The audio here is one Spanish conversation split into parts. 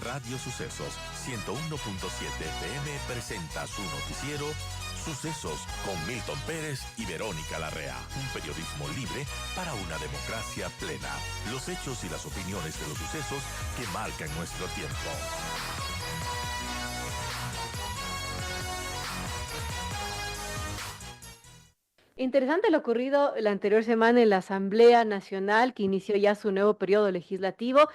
Radio Sucesos 101.7 FM presenta su noticiero Sucesos con Milton Pérez y Verónica Larrea. Un periodismo libre para una democracia plena. Los hechos y las opiniones de los sucesos que marcan nuestro tiempo. Interesante lo ocurrido la anterior semana en la Asamblea Nacional, que inició ya su nuevo periodo legislativo.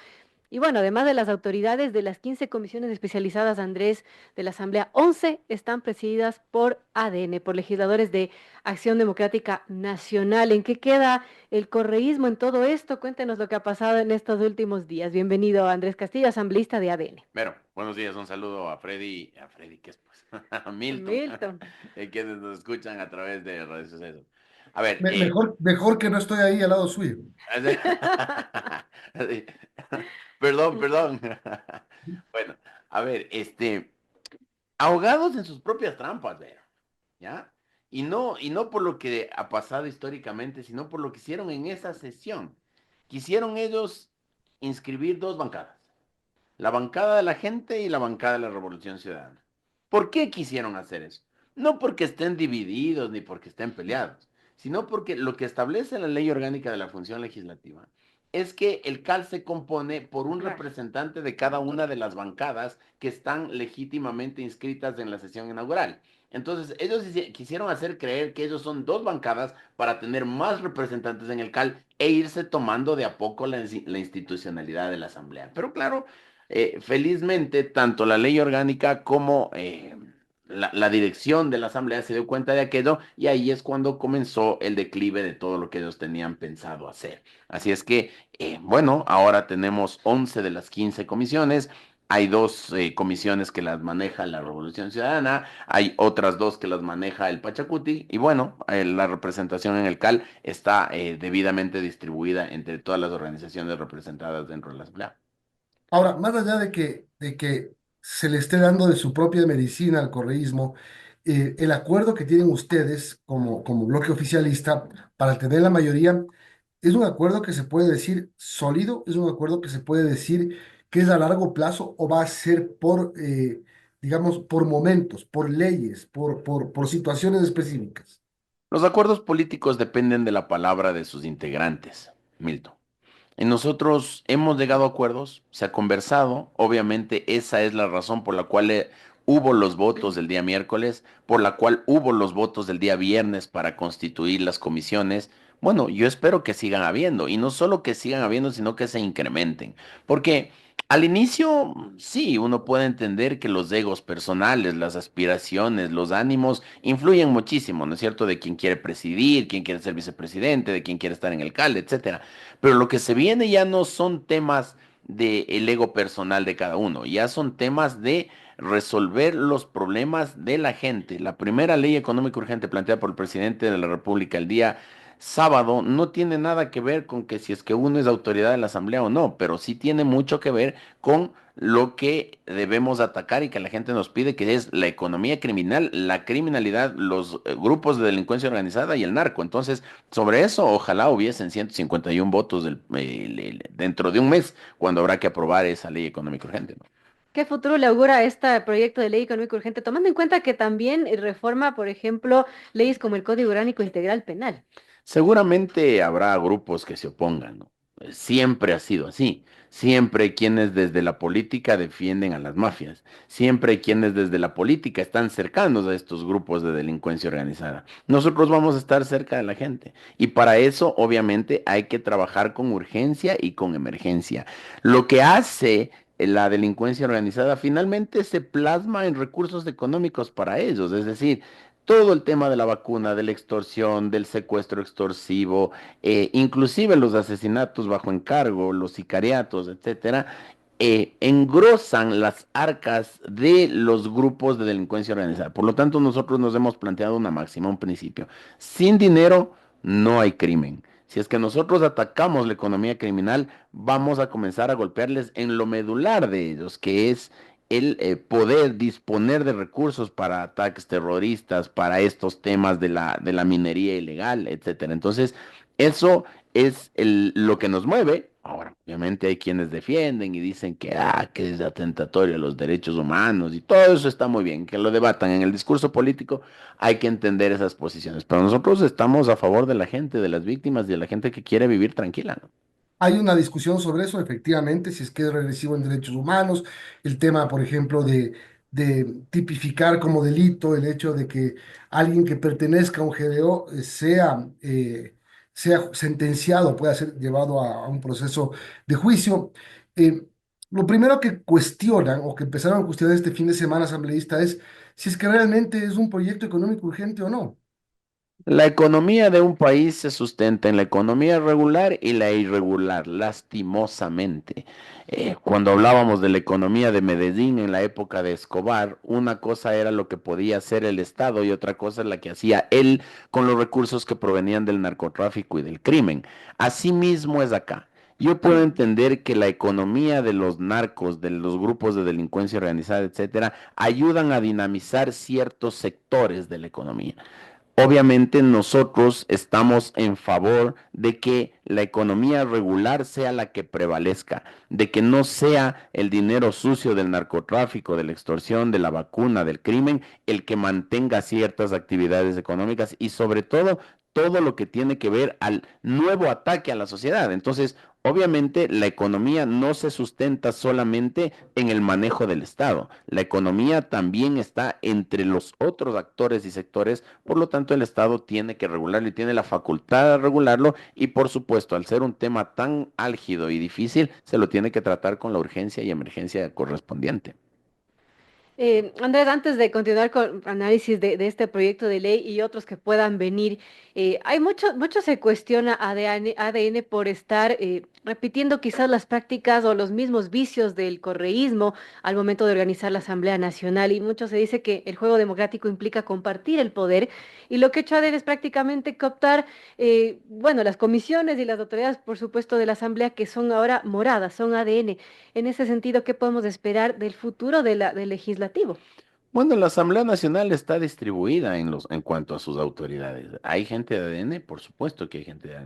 Y bueno, además de las autoridades de las 15 comisiones especializadas, Andrés, de la Asamblea, 11 están presididas por ADN, por legisladores de Acción Democrática Nacional. ¿En qué queda el correísmo en todo esto? Cuéntenos lo que ha pasado en estos últimos días. Bienvenido, Andrés Castillo, asambleísta de ADN. Bueno, buenos días, un saludo a Freddy, ¿qué es pues? A Milton, Milton. quienes nos escuchan a través de Radio Sucesos. A ver, Mejor que no estoy ahí al lado suyo. perdón. Bueno, a ver, ahogados en sus propias trampas, ¿verdad? ¿Ya? Y no por lo que ha pasado históricamente, sino por lo que hicieron en esa sesión. Quisieron ellos inscribir dos bancadas. La bancada de la gente y la bancada de la Revolución Ciudadana. ¿Por qué quisieron hacer eso? No porque estén divididos ni porque estén peleados, sino porque lo que establece la Ley Orgánica de la Función Legislativa es que el CAL se compone por un representante de cada una de las bancadas que están legítimamente inscritas en la sesión inaugural. Entonces, ellos quisieron hacer creer que ellos son dos bancadas para tener más representantes en el CAL e irse tomando de a poco la institucionalidad de la Asamblea. Pero claro, felizmente, tanto la ley orgánica como la dirección de la Asamblea se dio cuenta de aquello y ahí es cuando comenzó el declive de todo lo que ellos tenían pensado hacer. Así es que, bueno, ahora tenemos 11 de las 15 comisiones. Hay dos comisiones que las maneja la Revolución Ciudadana, hay otras dos que las maneja el Pachacuti y bueno, la representación en el CAL está debidamente distribuida entre todas las organizaciones representadas dentro de la Asamblea. Ahora, más allá de que se le esté dando de su propia medicina al correísmo, el acuerdo que tienen ustedes como bloque oficialista para tener la mayoría es un acuerdo que se puede decir sólido, es un acuerdo que se puede decir que es a largo plazo o va a ser digamos, por momentos, por leyes, por situaciones específicas. Los acuerdos políticos dependen de la palabra de sus integrantes, Milton. Y nosotros hemos llegado a acuerdos, se ha conversado, obviamente esa es la razón por la cual hubo los votos del día miércoles, por la cual hubo los votos del día viernes para constituir las comisiones. Bueno, yo espero que sigan habiendo, y no solo que sigan habiendo, sino que se incrementen, porque al inicio, sí, uno puede entender que los egos personales, las aspiraciones, los ánimos influyen muchísimo, ¿no es cierto? De quién quiere presidir, quién quiere ser vicepresidente, de quién quiere estar en el CAL, etcétera. Pero lo que se viene ya no son temas del ego personal de cada uno, ya son temas de resolver los problemas de la gente. La primera ley económica urgente planteada por el presidente de la República el día sábado no tiene nada que ver con que si es que uno es autoridad de la Asamblea o no, pero sí tiene mucho que ver con lo que debemos atacar y que la gente nos pide, que es la economía criminal, la criminalidad, los grupos de delincuencia organizada y el narco. Entonces, sobre eso, ojalá hubiesen 151 votos dentro de un mes, cuando habrá que aprobar esa ley económica urgente, ¿no? ¿Qué futuro le augura este proyecto de ley económico urgente, tomando en cuenta que también reforma, por ejemplo, leyes como el Código Orgánico Integral Penal? Seguramente habrá grupos que se opongan, ¿no? Siempre ha sido así. Siempre hay quienes desde la política defienden a las mafias. Siempre hay quienes desde la política están cercanos a estos grupos de delincuencia organizada. Nosotros vamos a estar cerca de la gente. Y para eso, obviamente, hay que trabajar con urgencia y con emergencia. Lo que hace la delincuencia organizada finalmente se plasma en recursos económicos para ellos. Es decir, todo el tema de la vacuna, de la extorsión, del secuestro extorsivo, inclusive los asesinatos bajo encargo, los sicariatos, etcétera, engrosan las arcas de los grupos de delincuencia organizada. Por lo tanto, nosotros nos hemos planteado una máxima, un principio. Sin dinero no hay crimen. Si es que nosotros atacamos la economía criminal, vamos a comenzar a golpearles en lo medular de ellos, que es el poder disponer de recursos para ataques terroristas, para estos temas de la minería ilegal, etcétera. Entonces, eso es lo que nos mueve. Ahora, obviamente hay quienes defienden y dicen que es atentatorio a los derechos humanos y todo eso está muy bien, que lo debatan en el discurso político, hay que entender esas posiciones, pero nosotros estamos a favor de la gente, de las víctimas y de la gente que quiere vivir tranquila, ¿no? Hay una discusión sobre eso, efectivamente, si es que es regresivo en derechos humanos, el tema, por ejemplo, de tipificar como delito el hecho de que alguien que pertenezca a un GDO sea sentenciado, pueda ser llevado a un proceso de juicio. Eh, lo primero que cuestionan o que empezaron a cuestionar este fin de semana asambleísta es si es que realmente es un proyecto económico urgente o no. La economía de un país se sustenta en la economía regular y la irregular, lastimosamente. Cuando hablábamos de la economía de Medellín en la época de Escobar, una cosa era lo que podía hacer el Estado y otra cosa es la que hacía él con los recursos que provenían del narcotráfico y del crimen. Asimismo es acá. Yo puedo entender que la economía de los narcos, de los grupos de delincuencia organizada, etcétera, ayudan a dinamizar ciertos sectores de la economía. Obviamente nosotros estamos en favor de que la economía regular sea la que prevalezca, de que no sea el dinero sucio del narcotráfico, de la extorsión, de la vacuna, del crimen, el que mantenga ciertas actividades económicas y sobre todo lo que tiene que ver al nuevo ataque a la sociedad. Entonces, obviamente la economía no se sustenta solamente en el manejo del Estado. La economía también está entre los otros actores y sectores, por lo tanto el Estado tiene que regularlo y tiene la facultad de regularlo y por supuesto, al ser un tema tan álgido y difícil, se lo tiene que tratar con la urgencia y emergencia correspondiente. Andrés, antes de continuar con análisis de este proyecto de ley y otros que puedan venir, hay mucho se cuestiona ADN por estar repitiendo quizás las prácticas o los mismos vicios del correísmo al momento de organizar la Asamblea Nacional y mucho se dice que el juego democrático implica compartir el poder y lo que ha hecho ADN es prácticamente cooptar, bueno, las comisiones y las autoridades, por supuesto, de la Asamblea que son ahora moradas, son ADN. En ese sentido, ¿qué podemos esperar del futuro del legislativo? Bueno, la Asamblea Nacional está distribuida en cuanto a sus autoridades. ¿Hay gente de ADN? Por supuesto que hay gente de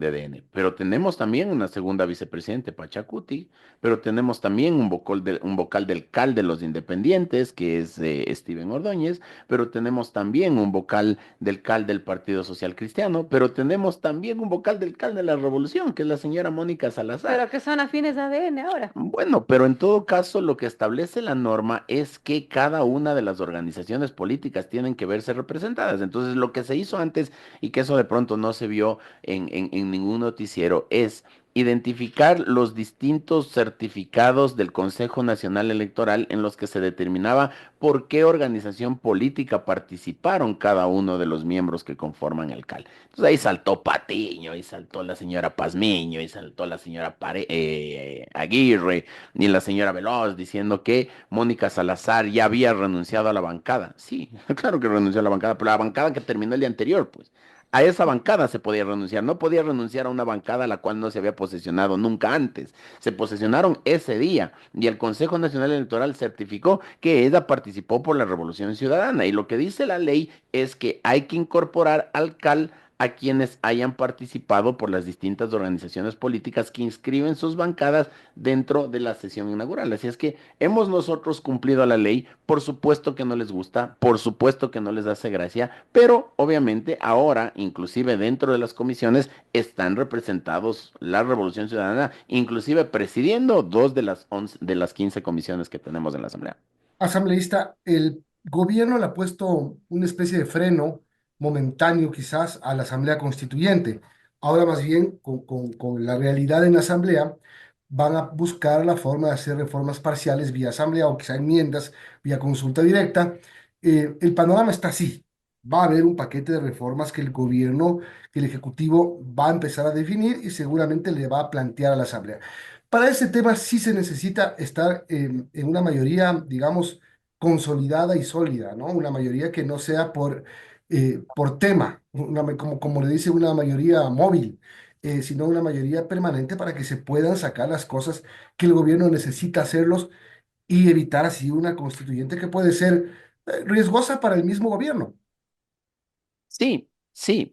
ADN, pero tenemos también una segunda vicepresidente, Pachacuti, pero tenemos también un vocal del CAL de los Independientes, que es Steven Ordóñez, pero tenemos también un vocal del CAL del Partido Social Cristiano, pero tenemos también un vocal del CAL de la Revolución, que es la señora Mónica Salazar. Pero que son afines a ADN ahora. Bueno, pero en todo caso lo que establece la norma es que cada una de las organizaciones políticas tienen que verse representadas. Entonces, lo que se hizo antes y que eso de pronto no se vio en ningún noticiero es identificar los distintos certificados del Consejo Nacional Electoral en los que se determinaba por qué organización política participaron cada uno de los miembros que conforman el CAL. Entonces ahí saltó Patiño, y saltó la señora Pazmiño, y saltó la señora Aguirre, y la señora Veloz diciendo que Mónica Salazar ya había renunciado a la bancada. Sí, claro que renunció a la bancada, pero la bancada que terminó el día anterior, pues. A esa bancada se podía renunciar, no podía renunciar a una bancada a la cual no se había posesionado nunca antes. Se posesionaron ese día y el Consejo Nacional Electoral certificó que ella participó por la Revolución Ciudadana. Y lo que dice la ley es que hay que incorporar al CAL a quienes hayan participado por las distintas organizaciones políticas que inscriben sus bancadas dentro de la sesión inaugural. Así es que hemos nosotros cumplido la ley, por supuesto que no les gusta, por supuesto que no les hace gracia, pero obviamente ahora, inclusive dentro de las comisiones, están representados la Revolución Ciudadana, inclusive presidiendo dos de las 15 comisiones que tenemos en la Asamblea. Asambleísta, el gobierno le ha puesto una especie de freno momentáneo quizás a la Asamblea Constituyente. Ahora más bien, con la realidad en la Asamblea, van a buscar la forma de hacer reformas parciales vía Asamblea o quizá enmiendas vía consulta directa. El panorama está así. Va a haber un paquete de reformas que el gobierno, que el Ejecutivo va a empezar a definir y seguramente le va a plantear a la Asamblea. Para ese tema sí se necesita estar en una mayoría, digamos, consolidada y sólida, ¿no? Una mayoría que no sea por tema, como le dice una mayoría móvil, sino una mayoría permanente para que se puedan sacar las cosas que el gobierno necesita hacerlos y evitar así una constituyente que puede ser riesgosa para el mismo gobierno. Sí, Sí,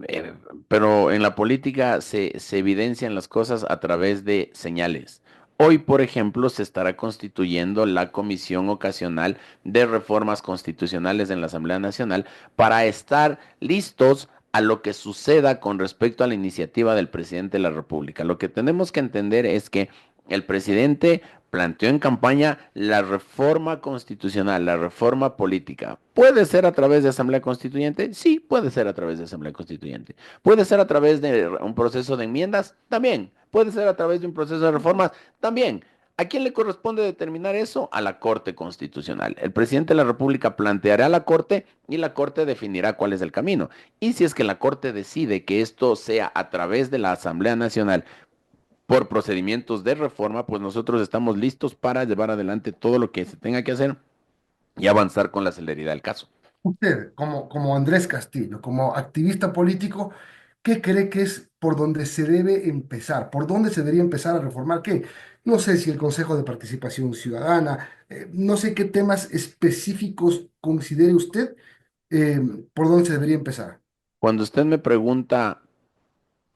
pero en la política se evidencian las cosas a través de señales. Hoy, por ejemplo, se estará constituyendo la Comisión Ocasional de Reformas Constitucionales en la Asamblea Nacional para estar listos a lo que suceda con respecto a la iniciativa del presidente de la República. Lo que tenemos que entender es que el presidente planteó en campaña la reforma constitucional, la reforma política. ¿Puede ser a través de Asamblea Constituyente? Sí, puede ser a través de Asamblea Constituyente. ¿Puede ser a través de un proceso de enmiendas? También. ¿Puede ser a través de un proceso de reformas? También. ¿A quién le corresponde determinar eso? A la Corte Constitucional. El presidente de la República planteará a la Corte y la Corte definirá cuál es el camino. Y si es que la Corte decide que esto sea a través de la Asamblea Nacional por procedimientos de reforma, pues nosotros estamos listos para llevar adelante todo lo que se tenga que hacer y avanzar con la celeridad del caso. Usted, como Andrés Castillo, como activista político, ¿qué cree que es por donde se debe empezar? ¿Por dónde se debería empezar a reformar qué? No sé si el Consejo de Participación Ciudadana, no sé qué temas específicos considere usted eh, por dónde se debería empezar. Cuando usted me pregunta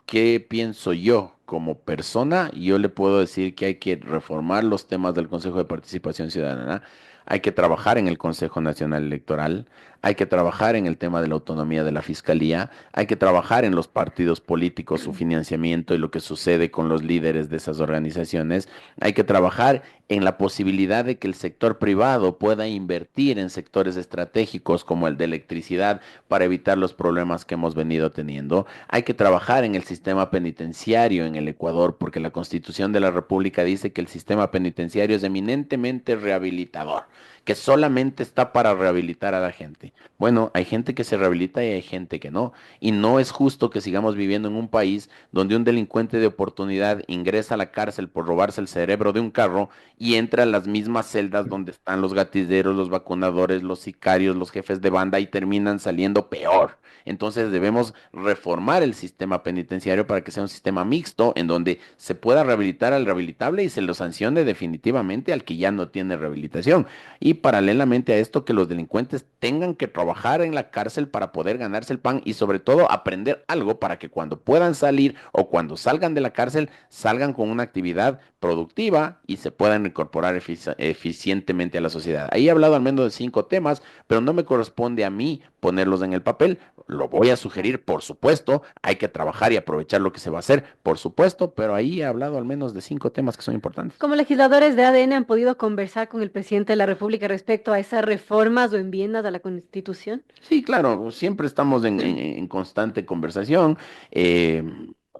qué pienso yo como persona, yo le puedo decir que hay que reformar los temas del Consejo de Participación Ciudadana, hay que trabajar en el Consejo Nacional Electoral, hay que trabajar en el tema de la autonomía de la Fiscalía, hay que trabajar en los partidos políticos, su financiamiento y lo que sucede con los líderes de esas organizaciones, hay que trabajar en la posibilidad de que el sector privado pueda invertir en sectores estratégicos como el de electricidad para evitar los problemas que hemos venido teniendo. Hay que trabajar en el sistema penitenciario en el Ecuador, porque la Constitución de la República dice que el sistema penitenciario es eminentemente rehabilitador, que solamente está para rehabilitar a la gente. Bueno, hay gente que se rehabilita y hay gente que no. Y no es justo que sigamos viviendo en un país donde un delincuente de oportunidad ingresa a la cárcel por robarse el cerebro de un carro y entra a las mismas celdas donde están los gatilleros, los vacunadores, los sicarios, los jefes de banda y terminan saliendo peor. Entonces debemos reformar el sistema penitenciario para que sea un sistema mixto en donde se pueda rehabilitar al rehabilitable y se lo sancione definitivamente al que ya no tiene rehabilitación. Y paralelamente a esto, que los delincuentes tengan que trabajar en la cárcel para poder ganarse el pan y sobre todo aprender algo para que cuando puedan salir o cuando salgan de la cárcel, salgan con una actividad productiva y se puedan incorporar eficientemente a la sociedad. Ahí he hablado al menos de 5 temas, pero no me corresponde a mí ponerlos en el papel. Lo voy a sugerir, por supuesto. Hay que trabajar y aprovechar lo que se va a hacer, por supuesto, pero ahí he hablado al menos de 5 temas que son importantes. Como legisladores de ADN han podido conversar con el presidente de la República respecto a esas reformas o enmiendas a la Constitución. Sí, claro, siempre estamos en constante conversación. eh,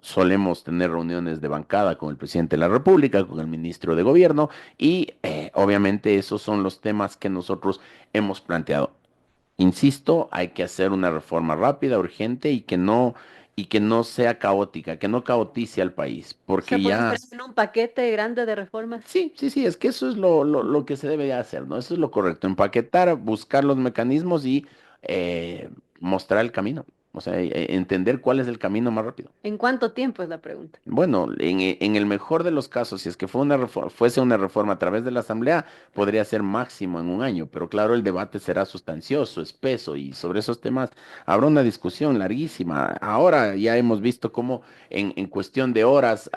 Solemos tener reuniones de bancada con el presidente de la República, con el ministro de Gobierno y obviamente esos son los temas que nosotros hemos planteado. Insisto, hay que hacer una reforma rápida, urgente y que no sea caótica, que no caotice al país, O sea, porque puede ya. esperar en un paquete grande de reformas. Sí, sí, sí, es que eso es lo que se debe de hacer, ¿no? Eso es lo correcto, empaquetar, buscar los mecanismos y eh, mostrar el camino, o sea, entender cuál es el camino más rápido. ¿En cuánto tiempo es la pregunta? Bueno, en el mejor de los casos, si es que fuese una reforma a través de la Asamblea, podría ser máximo en un año, pero claro, el debate será sustancioso, espeso, y sobre esos temas habrá una discusión larguísima. Ahora ya hemos visto cómo en cuestión de horas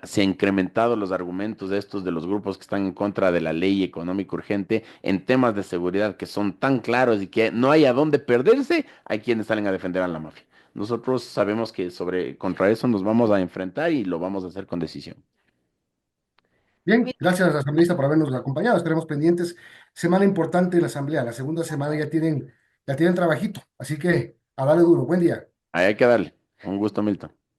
se han incrementado los argumentos de estos de los grupos que están en contra de la ley económica urgente en temas de seguridad que son tan claros y que no hay a dónde perderse, hay quienes salen a defender a la mafia. Nosotros sabemos que contra eso nos vamos a enfrentar y lo vamos a hacer con decisión. Bien, gracias asambleísta por habernos acompañado. Estaremos pendientes. Semana importante en la asamblea. La segunda semana ya tienen trabajito. Así que a darle duro. Buen día. Ahí hay que darle. Un gusto, Milton.